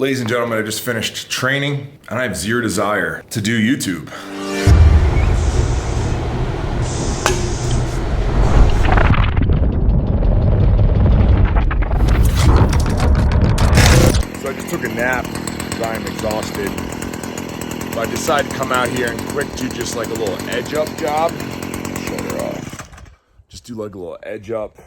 Ladies and gentlemen, I just finished training and I have zero desire to do YouTube. So I just took a nap because I am exhausted. So I decided to come out here and quick do just like a little edge up job. Shut her off. Just do like a little edge up.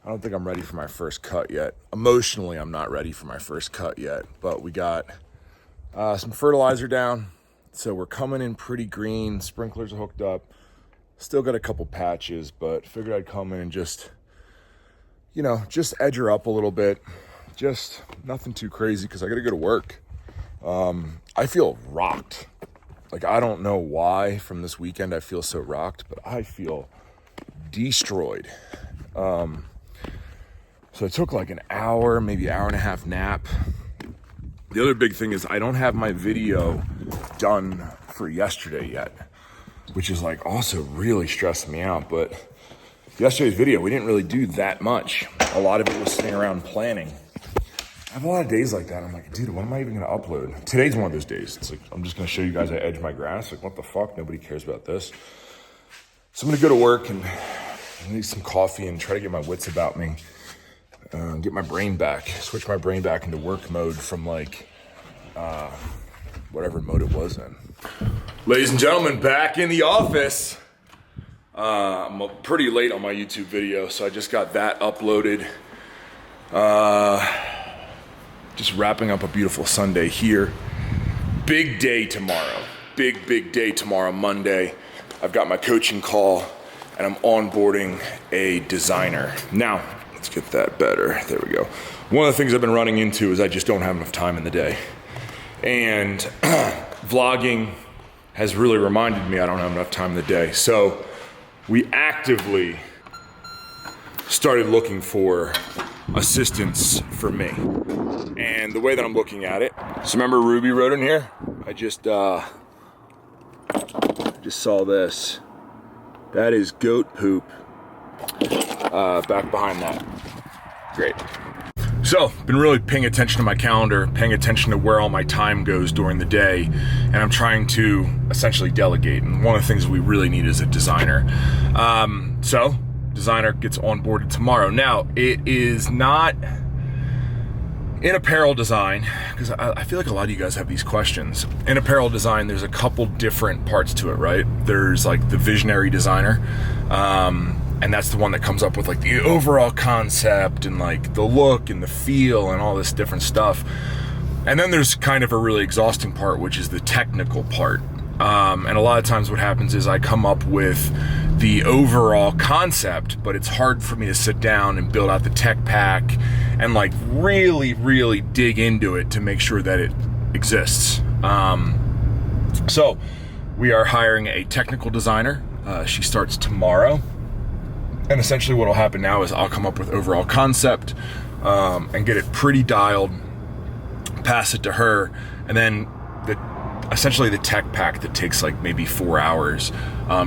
I don't think I'm ready for my first cut yet. Emotionally, I'm not ready for my first cut yet, but we got some fertilizer down. So we're coming in pretty green. Sprinklers are hooked up. Still got a couple patches, but figured I'd come in and just, just edge her up a little bit. Just nothing too crazy because I got to go to work. I feel rocked. Like, I don't know why from this weekend I feel so rocked, but I feel destroyed. So I took like an hour, maybe hour and a half nap. The other big thing is I don't have my video done for yesterday yet, which is like also really stressing me out. But yesterday's video, we didn't really do that much. A lot of it was sitting around planning. I have a lot of days like that. I'm like, dude, when am I even gonna upload? Today's one of those days. It's like, I'm just gonna show you guys I edge my grass. Like, what the fuck? Nobody cares about this. So I'm gonna go to work and I need some coffee and try to get my wits about me. Get my brain back, switch my brain back into work mode from like, whatever mode it was in. Ladies and gentlemen, back in the office. I'm pretty late on my YouTube video, so I just got that uploaded. Just wrapping up a beautiful Sunday here. Big day tomorrow. Big day tomorrow, Monday. I've got my coaching call and I'm onboarding a designer. Now, let's get that better. There we go. One of the things I've been running into is I just don't have enough time in the day. And vlogging has really reminded me I don't have enough time in the day. So we actively started looking for assistance for me. And the way that I'm looking at it, so remember Ruby Road in here? I just saw this. That is goat poop. Back behind that. Great. So, been really paying attention to my calendar, paying attention to where all my time goes during the day, and I'm trying to essentially delegate. And one of the things we really need is a designer. So, designer gets onboarded tomorrow. Now, it is not in apparel design, because I feel like a lot of you guys have these questions. In apparel design, there's a couple different parts to it, right? There's like the visionary designer, and that's the one that comes up with like the overall concept and like the look and the feel and all this different stuff. And then there's kind of a really exhausting part, which is the technical part. And a lot of times what happens is I come up with the overall concept, but it's hard for me to sit down and build out the tech pack and like really dig into it to make sure that it exists. So we are hiring a technical designer. She starts tomorrow. And essentially what will happen now is I'll come up with overall concept and get it pretty dialed, pass it to her, and then essentially the tech pack that takes like maybe 4 hours.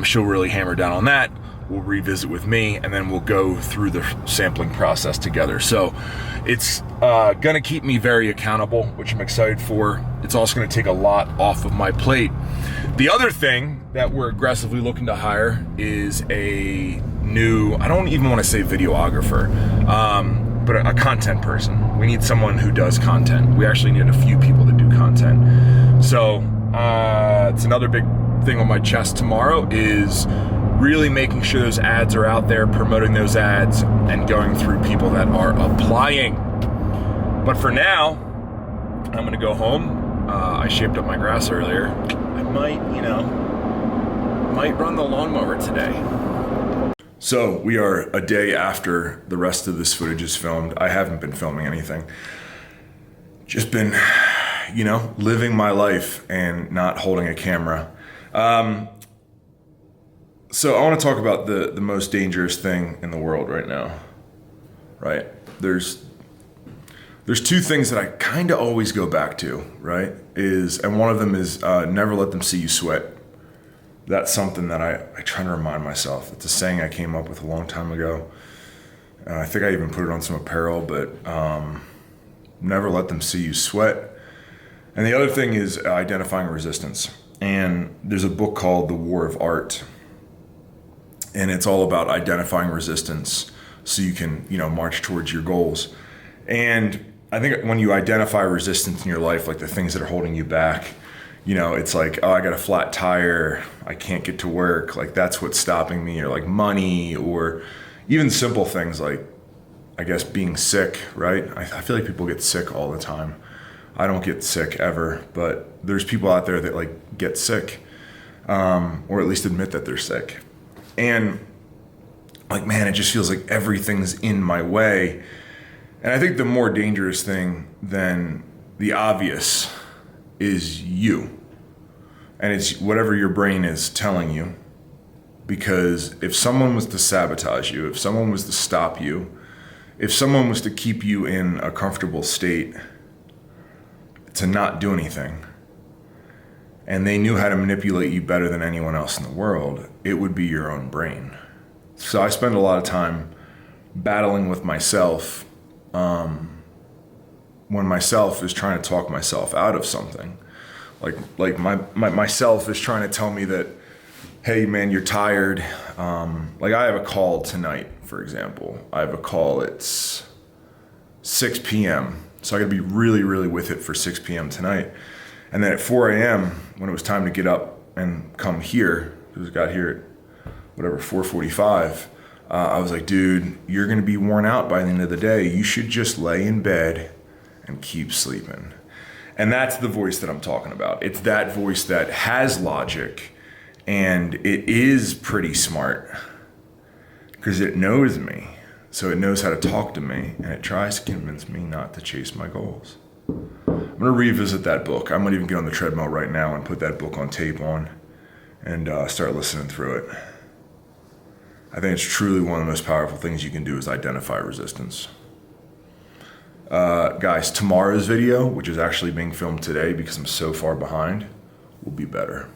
She'll really hammer down on that. We'll revisit with me, and then we'll go through the sampling process together. So it's gonna keep me very accountable, which I'm excited for. It's also gonna take a lot off of my plate. The other thing that we're aggressively looking to hire is a new, I don't even wanna say videographer, but a content person. We need someone who does content. We actually need a few people that do content. So it's another big thing on my chest tomorrow is really making sure those ads are out there, promoting those ads, and going through people that are applying. But for now, I'm gonna go home. I shaped up my grass earlier. I might run the lawnmower today. So we are a day after the rest of this footage is filmed. I haven't been filming anything. Just been, living my life and not holding a camera. So I want to talk about the most dangerous thing in the world right now, right? There's two things that I kind of always go back to, right? And one of them is never let them see you sweat. That's something that I try to remind myself. It's a saying I came up with a long time ago. I think I even put it on some apparel, but Never let them see you sweat. And the other thing is identifying resistance. And there's a book called The War of Art. And it's all about identifying resistance so you can, march towards your goals. And I think when you identify resistance in your life, like the things that are holding you back, it's like, oh, I got a flat tire, I can't get to work, like that's what's stopping me, or like money, or even simple things like, I guess, being sick, right? I feel like people get sick all the time. I don't get sick ever, but there's people out there that like get sick, or at least admit that they're sick. And like, man, it just feels like everything's in my way. And I think the more dangerous thing than the obvious is you. And it's whatever your brain is telling you. Because if someone was to sabotage you, if someone was to stop you, if someone was to keep you in a comfortable state to not do anything, and they knew how to manipulate you better than anyone else in the world, it would be your own brain. So I spend a lot of time battling with myself when myself is trying to talk myself out of something. Like myself is trying to tell me that, hey man, you're tired. Like I have a call tonight, for example. I have a call, it's 6 p.m. So I gotta be really, really with it for 6 p.m. tonight. And then at 4 a.m., when it was time to get up and come here, because I got here at 4:45, I was like, dude, you're gonna be worn out by the end of the day. You should just lay in bed and keep sleeping. And that's the voice that I'm talking about. It's that voice that has logic, and it is pretty smart because it knows me. So it knows how to talk to me, and it tries to convince me not to chase my goals. I'm gonna revisit that book. I might even get on the treadmill right now and put that book on tape on and start listening through it. I think it's truly one of the most powerful things you can do is identify resistance. Guys, tomorrow's video, which is actually being filmed today because I'm so far behind, will be better.